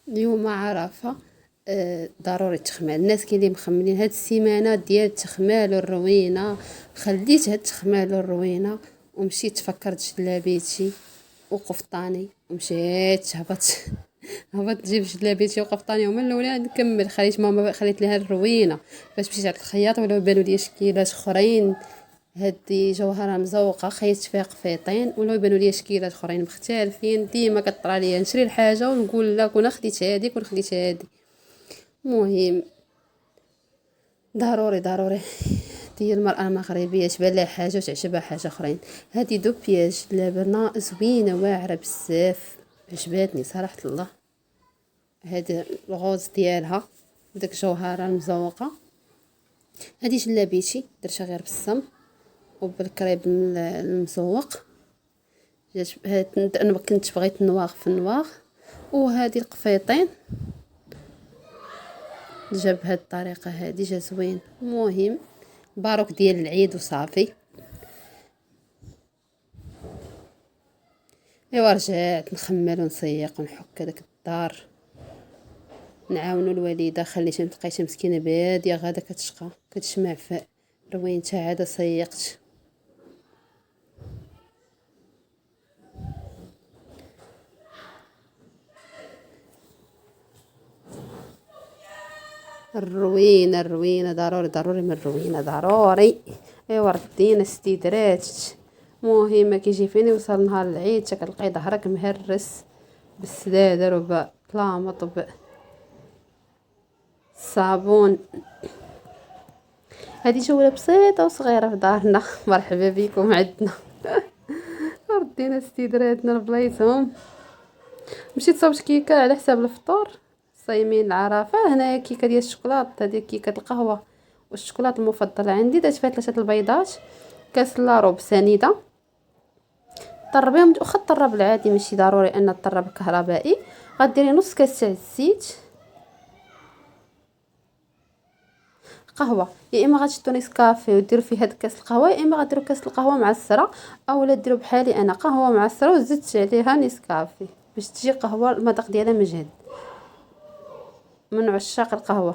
اليوم عرفة. ضروري التخمال. الناس كاين اللي مخملين هاد السيمانه ديال التخمال والروينه. خليت هاد التخمال والروينه ومشيت تفكرت جلابيتي وقفطاني ومشيت هبط نجيب جلابيتي وقفطاني هما الاولى نكمل. خليت ماما خليت لها الروينه باش مشيت عند الخياط ولا بانوا لي شكيلات اخرين. هادي جوهره مزوقه خيطت فيها قفيطين ولا يبانوا لي شكيلات اخرين مختلفين. ديما كطرى ليا نشري الحاجه ونقول لا كون خديت هادي كون خديت هادي. مهم ضروري ديال المرأة المغربية تبان لها حاجة وتعجبها حاجة اخرين. هادي دو بياج لبنة زوينة واعرة بزاف عجباتني صراحة الله. هاد الغوز ديالها داك الجوهرة المزوقة. هادي جلابيتي درتها غير بالصم وبالكريب المزوق. انا كنت بغيت نواغ في النواغ. وهذه القفيطين جا بهاد الطريقه هادي جا زوين. المهم باروك ديال العيد وصافي. ايوا رجعت نخمل ونسيق ونحك هذاك الدار نعاونوا الوالده. خليتها لقيتها مسكينه باديه غادا كتشقى كتشمع في روينتها عاد سيقت. الروينه ضروري من الروينه ضروري. ايوا ردينا استدراج. مهم كيجي فين يوصل نهار العيد كتلقاي ظهرك مهرس بالسدادر وبالطلامط وبالصابون. هذه جوله بسيطه وصغيره في دارنا. مرحبا بكم عندنا. ردينا استدراجنا لبلايصهم. مشيت صوبت كيكه على حساب الفطور. صايمين العرفه. هنايا كيكه ديال الشوكولاط هذه كيكه القهوه والشوكولاط المفضله عندي. درت فيها 3 البيضات كاس لاروب سنيده طربيهم. واخا طرب العادي ماشي ضروري ان الطرب الكهربائي. غديري نص كاس تاع الزيت قهوه. يا اما غتشدو نيسكافي وديروا فيه هاد كاس القهوه يا اما غديروا كاس القهوه معصره اولا ديروا بحالي انا قهوه معصره وزدت عليها نيسكافي باش تجي قهوه المذاق ديالها مجهد. من عشاق القهوه.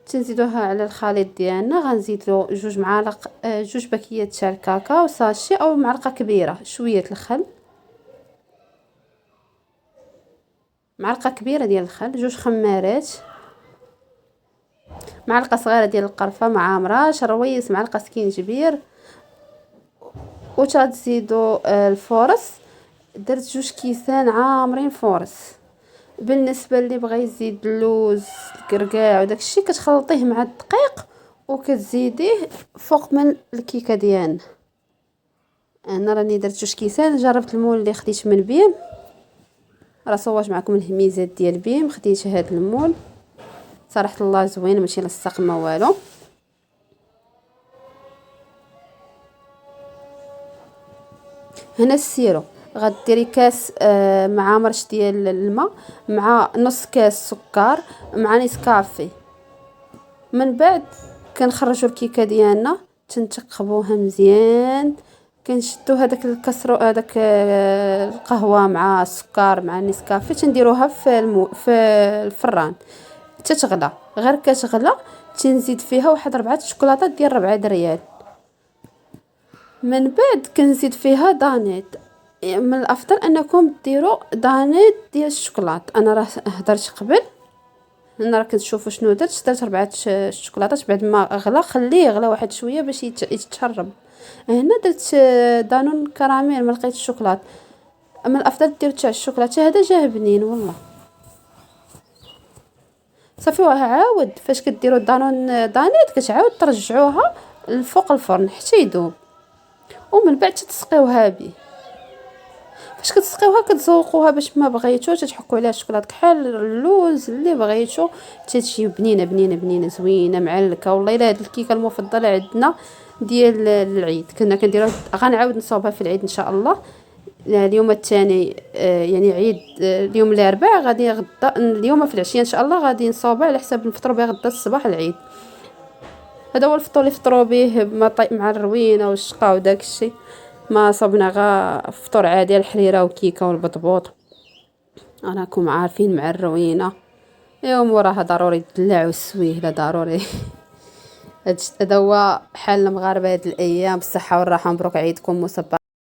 تنزيدوها على الخليط ديالنا. غنزيدو 2 معالق 2 باكيات تاع الكاكاو ساشي او معلقه كبيره. شويه الخل معلقه كبيره ديال الخل. 2 خمارات. معلقه صغيره ديال القرفه مع مراش رويس. معلقه سكينجبير وتزيدوا الفورص. درت 2 كيسان عامرين فورص. بالنسبه اللي بغى يزيد اللوز الكركاع وداكشي كتخلطيه مع الدقيق وكتزيديه فوق من الكيكه ديالنا. انا راني درت 2 كيسان. جربت المول اللي خديت من بيم راه صورت معكم الهميزات ديال بيم. خديت هذا المول صراحه الله زوين ماشي لصق ما والو. هنا السيرو غديري كاس مع مرش ديال الماء مع نص كاس سكر مع نسكافي. من بعد كنخرجوا الكيكه ديالنا تنتقبوها مزيان. كنشدو هذاك الكسرو هذاك القهوه مع السكر مع النسكافي تنديروها في الفران تتغلى. غير كتغلى تنزيد فيها واحد 4 شوكولاتات ديال 4 ريال. من بعد كنزيد فيها دانيت. من الافضل انكم ديروا دانيت ديال الشوكولات. انا راه هضرت قبل انا راه كتشوفوا شنو درت 4 شوكولاتات. بعد ما غلا خليه يغلى واحد شويه باش يتشرب. هنا درت دانون كراميل ما لقيت الشوكولات. من الافضل ديروا تاع الشوكولاته هذا جاه بنين والله. صافي عاود فاش كديروا دانون دانيت كتعاود ترجعوها لفوق الفرن حتى يذوب ومن بعد تسقيوها به. فاش كتسقيوها كتزوقوها باش ما بغيتو تحكوا عليها الشوكولاط كحل اللوز اللي بغيتو تتجي بنينه زوينه معلكه. والله الا هاد الكيكه المفضله عندنا ديال العيد. كنا كنديروها غنعاود نصاوبها في العيد ان شاء الله. اليوم الثاني يعني عيد اليوم الاربعاء غادي غدا اليوم في العشيه ان شاء الله غادي نصاوبها على حساب نفطروا بها غدا الصباح العيد. هذا هو الفطور اللي فطروا به مع الروينه والشقه وداك الشيء. ما صبنا غا فطور عادي الحريره وكيكه والبطبوط. راكم عارفين مع الروينه يوم وراها ضروري تدلع والسويه لا ضروري. هذا هو حال المغاربه هاد الايام، بالصحه والراحه، مبروك عيدكم مصبح.